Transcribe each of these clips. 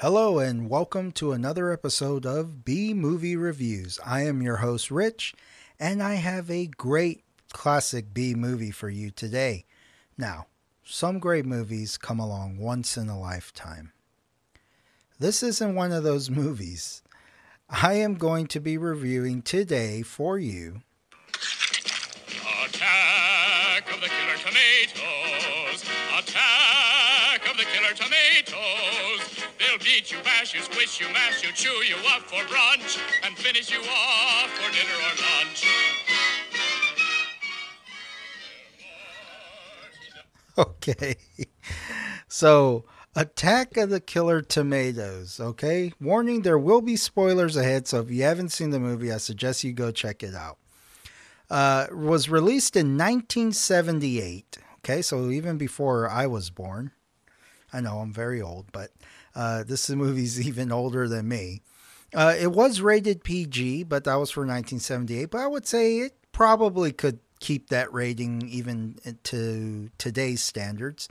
Hello and welcome to another episode of B Movie Reviews. I am your host Rich, and I have a great classic B movie for you today. Now, some great movies come along once in a lifetime. This isn't one of those movies. I am going to be reviewing today for you Attack of the Killer Tomatoes! Attack of the Killer Tomatoes! They'll beat you, bash you, squish you, mash you, chew you up for brunch, and finish you off for dinner or lunch. Okay. So, Attack of the Killer Tomatoes, okay? Warning, there will be spoilers ahead, so if you haven't seen the movie, I suggest you go check it out. Was released in 1978, okay? So even before I was born. I know I'm very old, but this movie's even older than me. It was rated PG, but that was for 1978, but I would say it probably could keep that rating even to today's standards.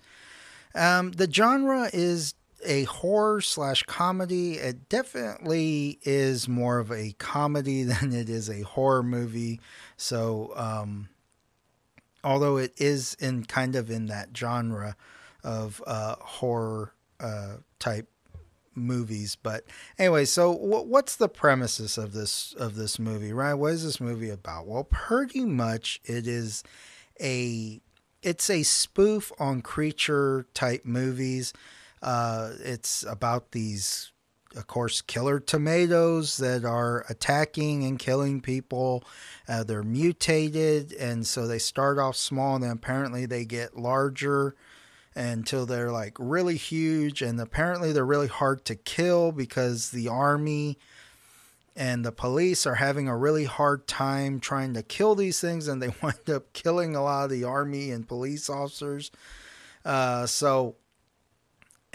The genre is a horror / comedy. It definitely is more of a comedy than it is a horror movie. So, although it is in that genre of horror type movies, but anyway, so what's the premises of this movie, right? What is this movie about? Well, pretty much it's a spoof on creature type movies. It's about these, of course, killer tomatoes that are attacking and killing people. They're mutated, and so they start off small, and then apparently they get larger until they're like really huge, and apparently they're really hard to kill because the army and the police are having a really hard time trying to kill these things, and they wind up killing a lot of the army and police officers.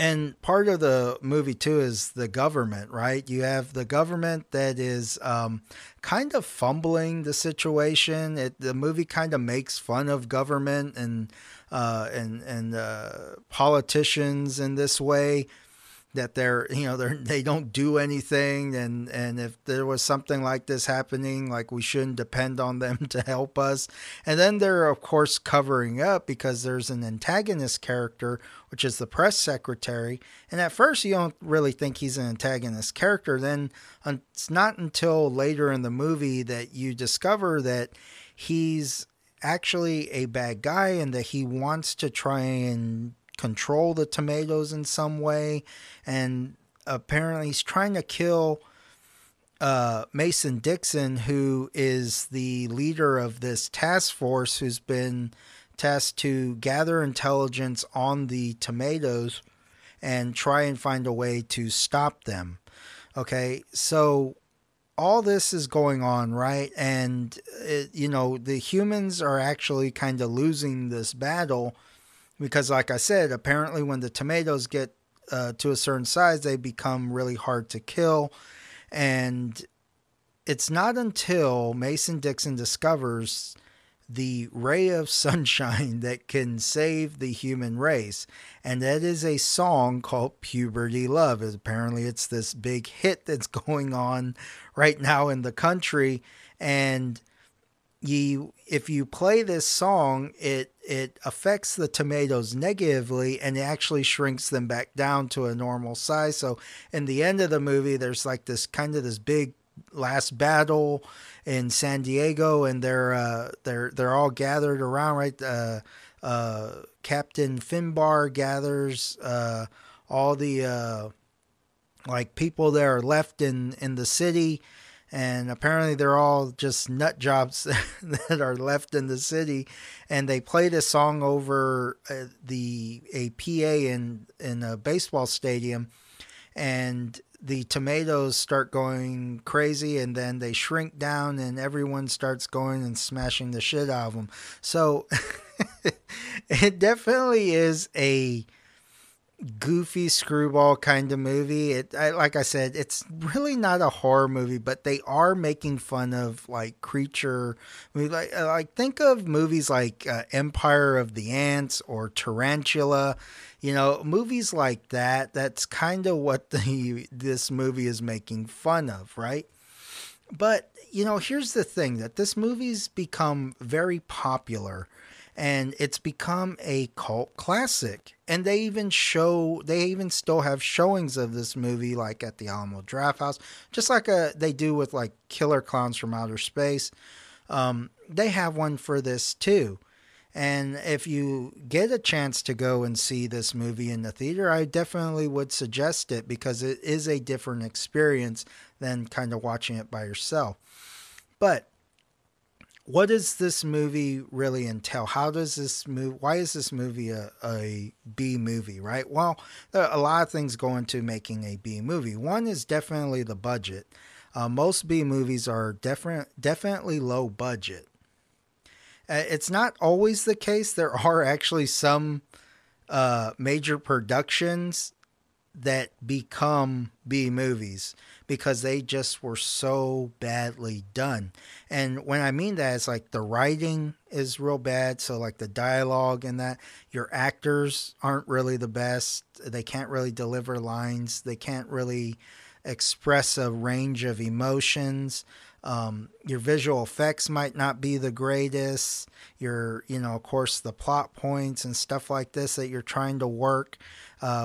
And part of the movie too is the government, right? You have the government that is kind of fumbling the situation. The movie kind of makes fun of government and politicians in this way, that they don't do anything, and if there was something like this happening, like, we shouldn't depend on them to help us. And then they're of course covering up because there's an antagonist character, which is the press secretary, and at first you don't really think he's an antagonist character. Then it's not until later in the movie that you discover that he's actually a bad guy, and that he wants to try and control the tomatoes in some way, and apparently he's trying to kill Mason Dixon, who is the leader of this task force who's been tasked to gather intelligence on the tomatoes and try and find a way to stop them. Okay, so all this is going on, right? And the humans are actually kind of losing this battle, because, like I said, apparently when the tomatoes get to a certain size, they become really hard to kill. And it's not until Mason Dixon discovers the ray of sunshine that can save the human race. And that is a song called Puberty Love. Apparently it's this big hit that's going on right now in the country. And if you play this song, it affects the tomatoes negatively, and it actually shrinks them back down to a normal size. So in the end of the movie, there's like this big last battle in San Diego, and they're all gathered around, right? Captain Finbar gathers all the people that are left in the city. And apparently they're all just nut jobs that are left in the city. And they play this song over a PA in a baseball stadium. And the tomatoes start going crazy, and then they shrink down, and everyone starts going and smashing the shit out of them. So it definitely is goofy screwball kind of movie. Like I said, it's really not a horror movie, but they are making fun of like creature. Like think of movies like Empire of the Ants or Tarantula. You know, movies like that. That's kind of what the this movie is making fun of, right? But, you know, here's the thing that this movie's become very popular and it's become a cult classic. And they even still have showings of this movie like at the Alamo Drafthouse, just like they do with like Killer Clowns from Outer Space. They have one for this too. And if you get a chance to go and see this movie in the theater, I definitely would suggest it because it is a different experience than kind of watching it by yourself. But what does this movie really entail? How does this move? Why is this movie a B movie, right? Well, there are a lot of things go into making a B movie. One is definitely the budget. Most B movies are definitely low budget. It's not always the case. There are actually some major productions that become B movies because they just were so badly done. And when I mean that, it's like the writing is real bad. So, like the dialogue and that, your actors aren't really the best. They can't really deliver lines, they can't really express a range of emotions. Your visual effects might not be the greatest. Of course, the plot points and stuff like this that you're trying to work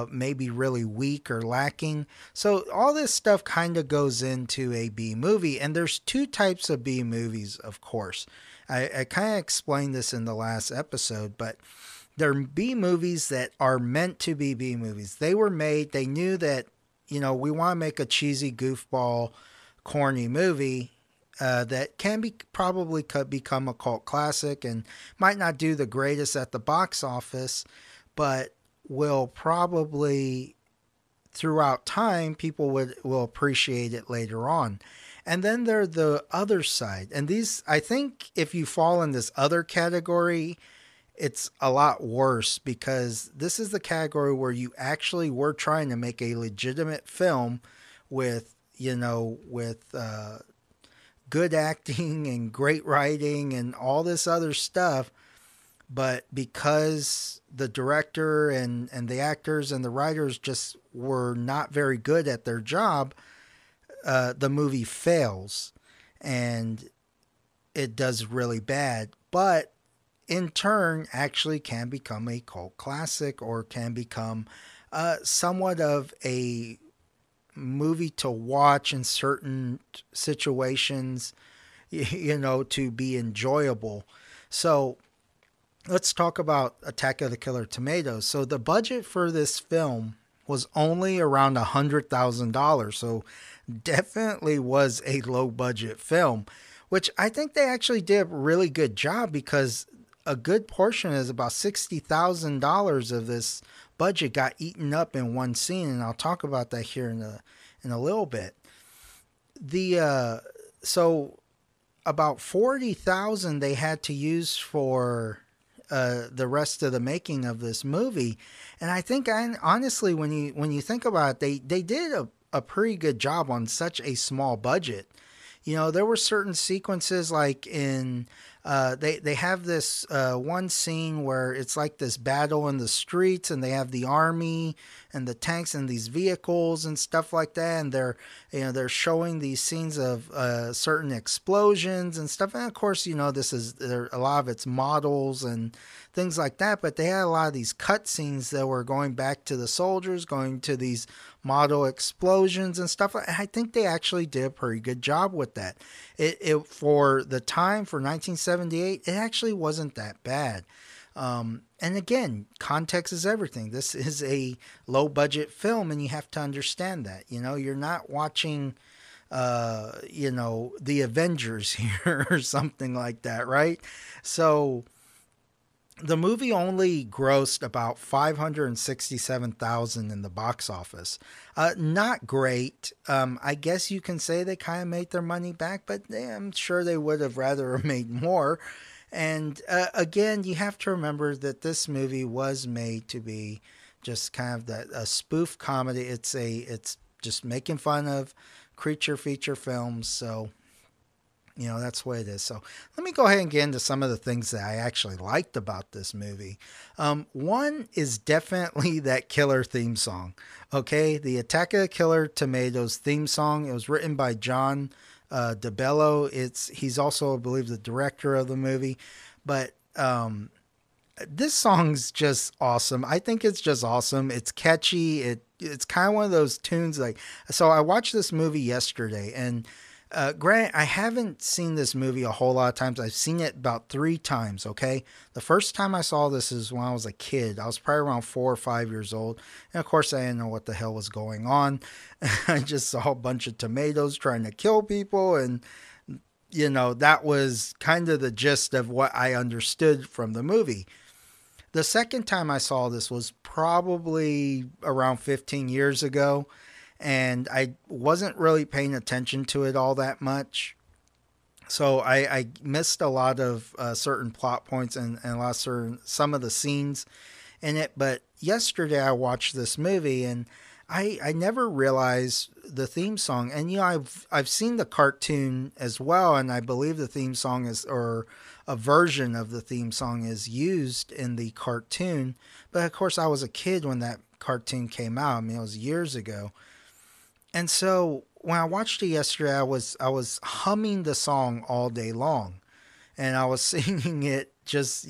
may be really weak or lacking. So all this stuff kind of goes into a B movie. And there's two types of B movies, of course. I kind of explained this in the last episode, but there are B movies that are meant to be B movies. They were made, they knew that, we want to make a cheesy goofball, corny movie that can be probably could become a cult classic and might not do the greatest at the box office, but will probably throughout time people will appreciate it later on. And then there's the other side. And these, I think if you fall in this other category, it's a lot worse because this is the category where you actually were trying to make a legitimate film with, with good acting and great writing and all this other stuff. But because the director and the actors and the writers just were not very good at their job, the movie fails and it does really bad. But in turn, actually can become a cult classic or can become somewhat of a movie to watch in certain situations, to be enjoyable. So let's talk about Attack of the Killer Tomatoes. So the budget for this film was only around $100,000. So definitely was a low budget film, which I think they actually did a really good job because a good portion is about $60,000 of this budget got eaten up in one scene, and I'll talk about that here in a little bit. So about 40,000 they had to use for the rest of the making of this movie, and I think honestly, when you think about it, they did a pretty good job on such a small budget. There were certain sequences like in they have this one scene where it's like this battle in the streets and they have the army and the tanks and these vehicles and stuff like that, and they're showing these scenes of certain explosions and stuff. And of course, there a lot of it's models and things like that, but they had a lot of these cut scenes that were going back to the soldiers, going to these model explosions and stuff. I think they actually did a pretty good job with that. It for the time, for 1978, it actually wasn't that bad. And again, context is everything. This is a low budget film and you have to understand that. You're not watching the Avengers here or something like that, right? So the movie only grossed about $567,000 in the box office. Not great. I guess you can say they kind of made their money back, but I'm sure they would have rather made more. And again, you have to remember that this movie was made to be just kind of a spoof comedy. It's just making fun of creature feature films. So that's what it is. So let me go ahead and get into some of the things that I actually liked about this movie. One is definitely that killer theme song. Okay, the Attack of the Killer Tomatoes theme song. It was written by John DeBello. He's also, I believe, the director of the movie. But this song's just awesome. I think it's just awesome. It's catchy. It's kind of one of those tunes so I watched this movie yesterday, and Grant, I haven't seen this movie a whole lot of times. I've seen it about 3 times, okay? The first time I saw this is when I was a kid. I was probably around 4 or 5 years old. And of course, I didn't know what the hell was going on. I just saw a bunch of tomatoes trying to kill people. And, that was kind of the gist of what I understood from the movie. The second time I saw this was probably around 15 years ago. And I wasn't really paying attention to it all that much. So I missed a lot of certain plot points and some of the scenes in it. But yesterday I watched this movie, and I never realized the theme song. And I've seen the cartoon as well, and I believe the theme song or a version of the theme song is used in the cartoon. But of course, I was a kid when that cartoon came out. I mean, it was years ago. And so when I watched it yesterday, I was humming the song all day long, and I was singing it just,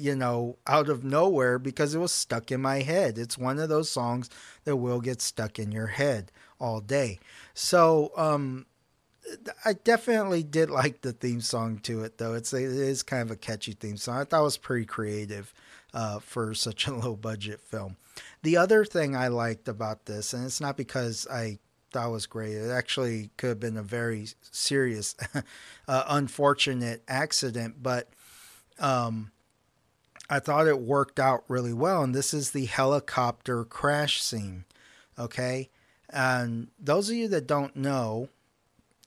out of nowhere because it was stuck in my head. It's one of those songs that will get stuck in your head all day. So, I definitely did like the theme song to it, though. It is kind of a catchy theme song. I thought it was pretty creative for such a low budget film. The other thing I liked about this, and it's not because I thought was great. It actually could have been a very serious, unfortunate accident, but I thought it worked out really well. And this is the helicopter crash scene. Okay. And those of you that don't know,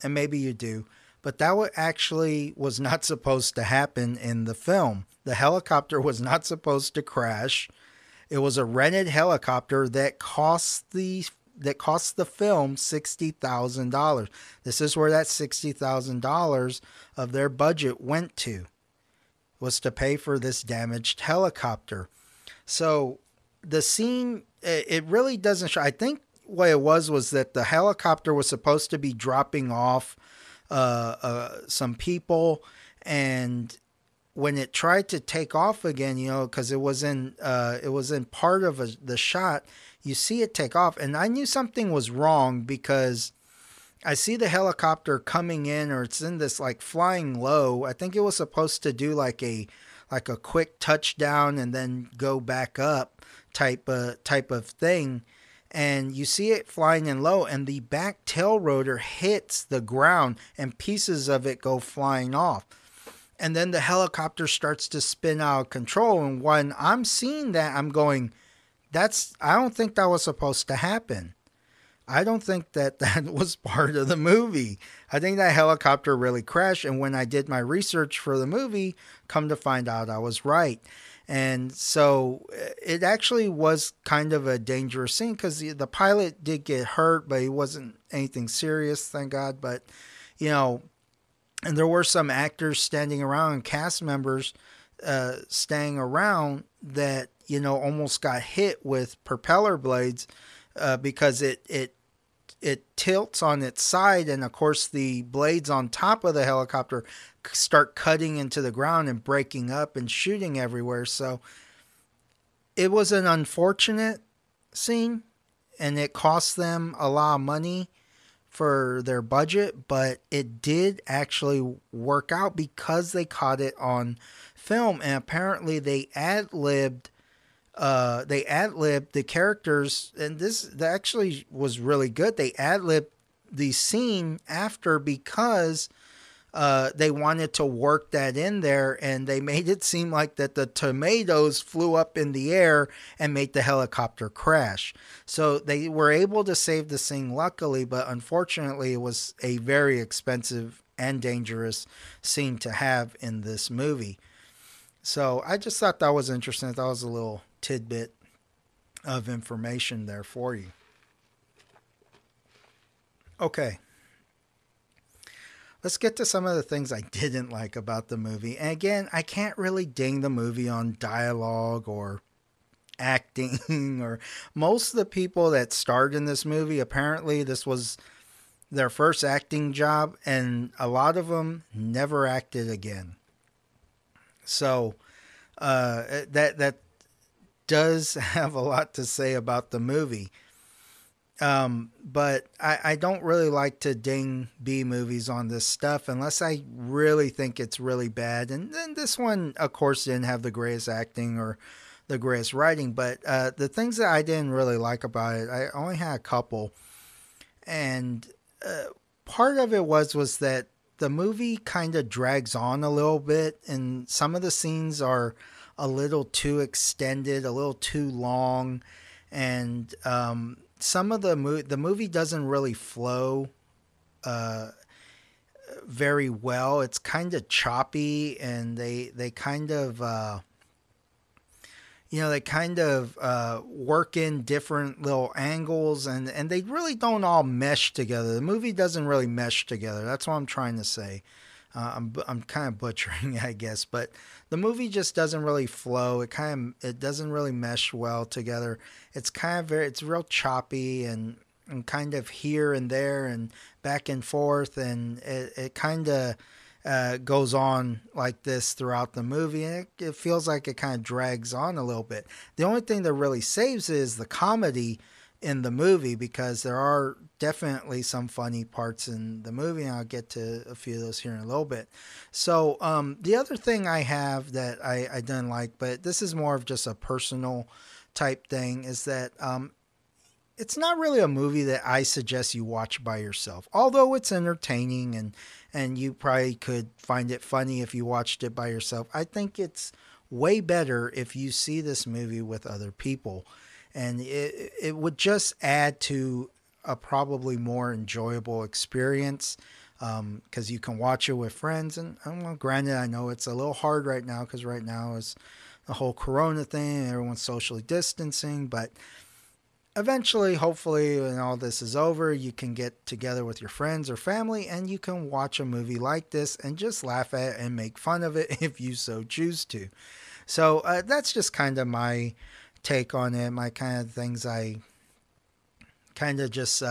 and maybe you do, but that actually was not supposed to happen in the film. The helicopter was not supposed to crash. It was a rented helicopter that cost the film $60,000. This is where that $60,000 of their budget went to, was to pay for this damaged helicopter. So the scene, it really doesn't show. I think what it was that the helicopter was supposed to be dropping off some people, and when it tried to take off again, because it was in part of the shot, you see it take off, and I knew something was wrong because I see the helicopter coming in, or it's in this flying low. I think it was supposed to do like a quick touchdown and then go back up type of thing. And you see it flying in low, and the back tail rotor hits the ground and pieces of it go flying off. And then the helicopter starts to spin out of control. And when I'm seeing that, I'm going, I don't think that was supposed to happen. I don't think that was part of the movie. I think that helicopter really crashed. And when I did my research for the movie, come to find out I was right. And so it actually was kind of a dangerous scene because the pilot did get hurt, but he wasn't anything serious, thank God. But, and there were some actors standing around and cast members staying around that, almost got hit with propeller blades because it tilts on its side. And of course, the blades on top of the helicopter start cutting into the ground and breaking up and shooting everywhere. So it was an unfortunate scene, and it cost them a lot of money for their budget, but it did actually work out because they caught it on film. And apparently they ad-libbed the characters, and that actually was really good. They ad-libbed the scene after because they wanted to work that in there, and they made it seem like that the tomatoes flew up in the air and made the helicopter crash. So they were able to save the scene luckily, but unfortunately it was a very expensive and dangerous scene to have in this movie. So I just thought that was interesting. That was a little tidbit of information there for you. Okay. Let's get to some of the things I didn't like about the movie. And again, I can't really ding the movie on dialogue or acting or most of the people that starred in this movie, apparently this was their first acting job, and a lot of them never acted again. So that does have a lot to say about the movie. But I don't really like to ding B movies on this stuff unless I really think it's really bad. And then this one, of course, didn't have the greatest acting or the greatest writing. But the things that I didn't really like about it, I only had a couple. And part of it was that the movie kind of drags on a little bit, and some of the scenes are a little too extended, a little too long, and some of the movie doesn't really flow very well. It's kind of choppy, and they kind of work in different little angles, and they really don't all mesh together. The movie doesn't really mesh together. That's what I'm trying to say. I'm kind of butchering, I guess, but the movie just doesn't really flow. It doesn't really mesh well together. It's it's real choppy and kind of here and there and back and forth, and it kind of goes on like this throughout the movie, and it feels like it kind of drags on a little bit. The only thing that really saves is the comedy in the movie, because there are definitely some funny parts in the movie, and I'll get to a few of those here in a little bit. So the other thing I have that I didn't like, but this is more of just a personal type thing, is that it's not really a movie that I suggest you watch by yourself. Although it's entertaining and you probably could find it funny if you watched it by yourself, I think it's way better if you see this movie with other people. And it would just add to a probably more enjoyable experience, because you can watch it with friends. And well, granted, I know it's a little hard right now because right now is the whole Corona thing. Everyone's socially distancing, but eventually, hopefully, when all this is over, you can get together with your friends or family and you can watch a movie like this and just laugh at it and make fun of it if you so choose to. So that's just kind of my take on it, my kind of things I kind of just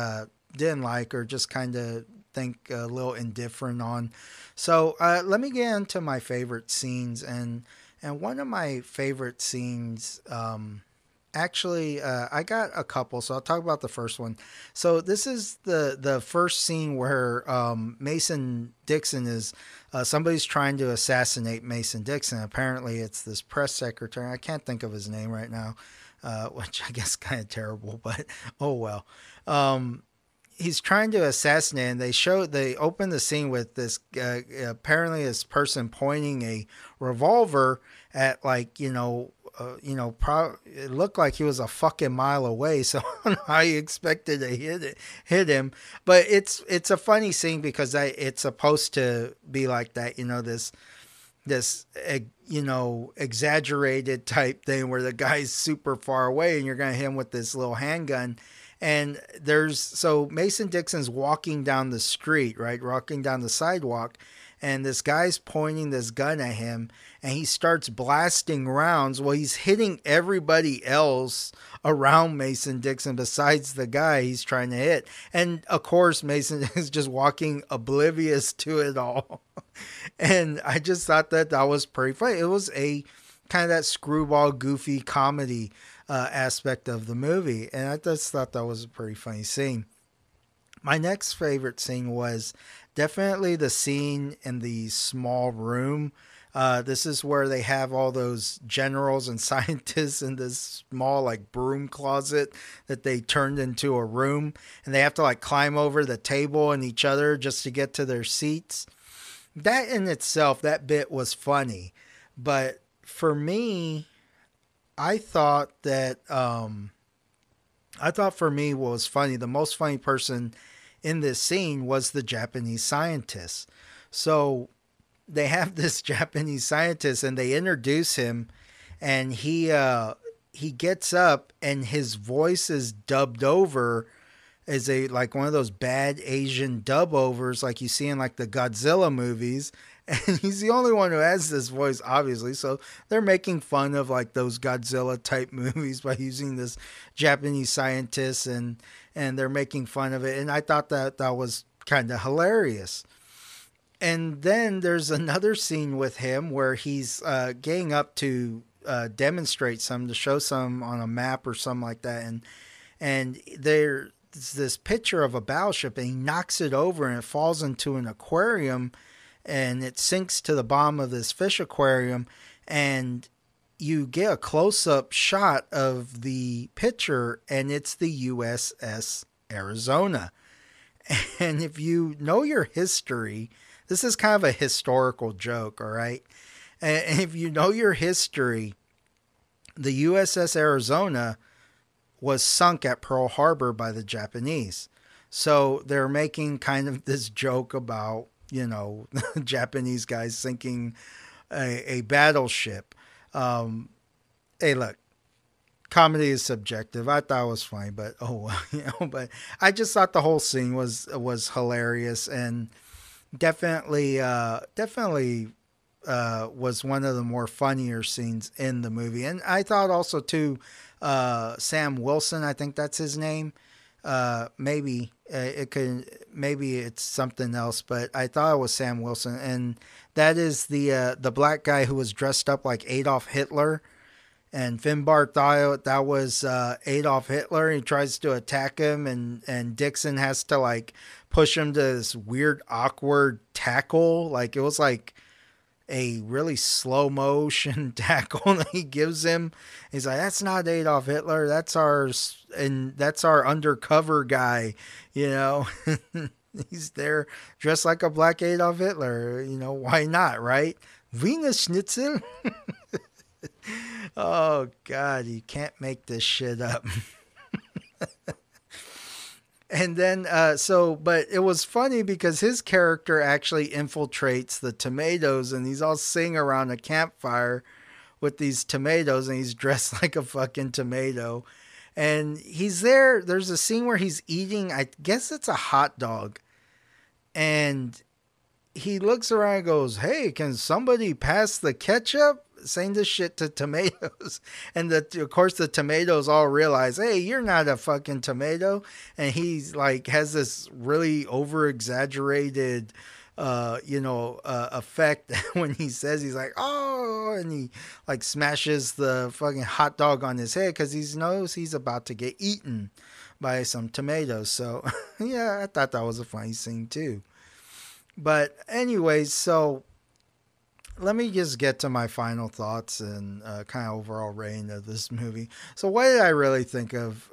didn't like or just kind of think a little indifferent on. So let me get into my favorite scenes, and one of my favorite scenes, actually, I got a couple, so I'll talk about the first one. So this is the first scene where Mason Dixon is, somebody's trying to assassinate Mason Dixon. Apparently it's this press secretary. I can't think of his name right now, which I guess kind of terrible, but oh well. He's trying to assassinate, and they open the scene with this, apparently this person pointing a revolver at, like, it looked like he was a fucking mile away, so I expected to hit him. But it's a funny scene because it's supposed to be like that, this exaggerated type thing where the guy's super far away and you're gonna hit him with this little handgun. And so Mason Dixon's walking down the street, right, walking down the sidewalk, and this guy's pointing this gun at him, and he starts blasting rounds. Well, he's hitting everybody else around Mason Dixon besides the guy he's trying to hit. And of course, Mason is just walking oblivious to it all. And I just thought that was pretty funny. It was a kind of that screwball, goofy comedy aspect of the movie. And I just thought that was a pretty funny scene. My next favorite scene was definitely the scene in the small room. This is where they have all those generals and scientists in this small, like, broom closet that they turned into a room, and they have to, like, climb over the table and each other just to get to their seats. That in itself, that bit was funny. But for me, I thought for me what was funny, the most funny person in this scene was the Japanese scientist. So they have this Japanese scientist and they introduce him, and he he gets up and his voice is dubbed over as a like one of those bad Asian dub overs like you see in like the Godzilla movies. And he's the only one who has this voice, obviously. So they're making fun of like those Godzilla type movies by using this Japanese scientist, and they're making fun of it. And I thought that was kind of hilarious. And then there's another scene with him where he's getting up to demonstrate some to show some on a map or something like that, and there's this picture of a battleship, and he knocks it over and it falls into an aquarium, and it sinks to the bottom of this fish aquarium, and you get a close-up shot of the picture, and it's the USS Arizona. And if you know your history, this is kind of a historical joke, all right? And if you know your history, the USS Arizona was sunk at Pearl Harbor by the Japanese. So they're making kind of this joke about, Japanese guys sinking a battleship. Hey, look, comedy is subjective. I thought it was funny, but but I just thought the whole scene was hilarious, and definitely was one of the more funnier scenes in the movie. And I thought also too, Sam Wilson, I think that's his name. Maybe it's something else, but I thought it was Sam Wilson, and that is the black guy who was dressed up like Adolf Hitler. And Finbar thought that was Adolf Hitler. He tries to attack him, and Dixon has to like push him to this weird, awkward tackle. Like it was like a really slow motion tackle that he gives him. He's like, "That's not Adolf Hitler. That's our undercover guy." He's there dressed like a black Adolf Hitler. Why not, right? Wiener Schnitzel. Oh God, you can't make this shit up. And then, but it was funny because his character actually infiltrates the tomatoes, and he's all sitting around a campfire with these tomatoes, and he's dressed like a fucking tomato. And he's there. There's a scene where he's eating, I guess it's a hot dog. And he looks around and goes, "Hey, can somebody pass the ketchup?" Saying this shit to tomatoes. And of course the tomatoes all realize, "Hey, you're not a fucking tomato." And he's like has this really over exaggerated effect when he says, he's like, "Oh," and he like smashes the fucking hot dog on his head because he knows he's about to get eaten by some tomatoes. So yeah, I thought that was a funny scene too. But anyways, so let me just get to my final thoughts and kind of overall rating of this movie. So what did I really think of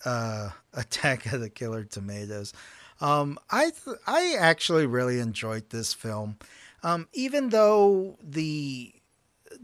Attack of the Killer Tomatoes? I actually really enjoyed this film. Even though the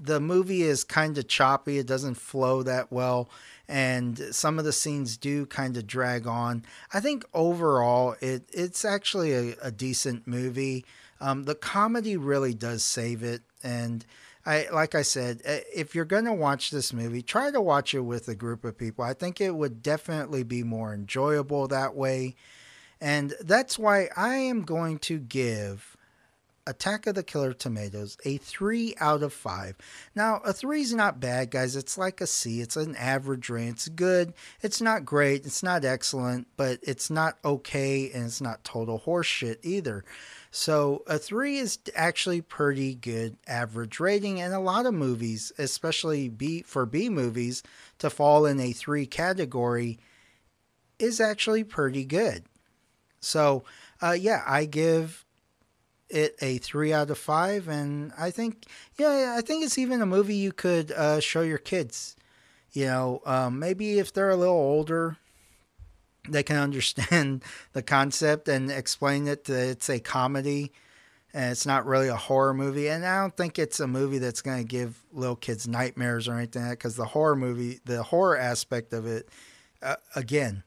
movie is kind of choppy, it doesn't flow that well, and some of the scenes do kind of drag on. I think overall it's actually a decent movie. The comedy really does save it, and like I said, if you're going to watch this movie, try to watch it with a group of people. I think it would definitely be more enjoyable that way, and that's why I am going to give Attack of the Killer Tomatoes a 3 out of 5. Now, a 3 is not bad, guys. It's like a C. It's an average rating. It's good. It's not great. It's not excellent, but it's not okay, and it's not total horseshit either. So a 3 is actually pretty good average rating, and a lot of movies, especially B movies, to fall in a 3 category is actually pretty good. So I give it a 3 out of 5, and I think it's even a movie you could show your kids. Maybe if they're a little older, they can understand the concept and explain it. It's a comedy, and it's not really a horror movie. And I don't think it's a movie that's going to give little kids nightmares or anything like that, because the horror aspect of it, again,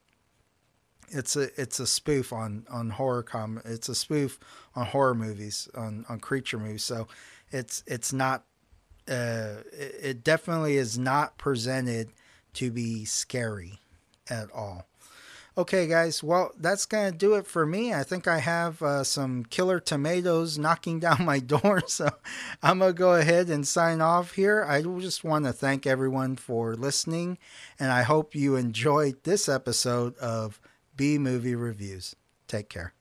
it's a spoof on horror it's a spoof on horror movies, on creature movies. So it's not it definitely is not presented to be scary at all. Okay, guys, well, that's going to do it for me. I think I have some killer tomatoes knocking down my door, so I'm going to go ahead and sign off here. I just want to thank everyone for listening, and I hope you enjoyed this episode of B Movie Reviews. Take care.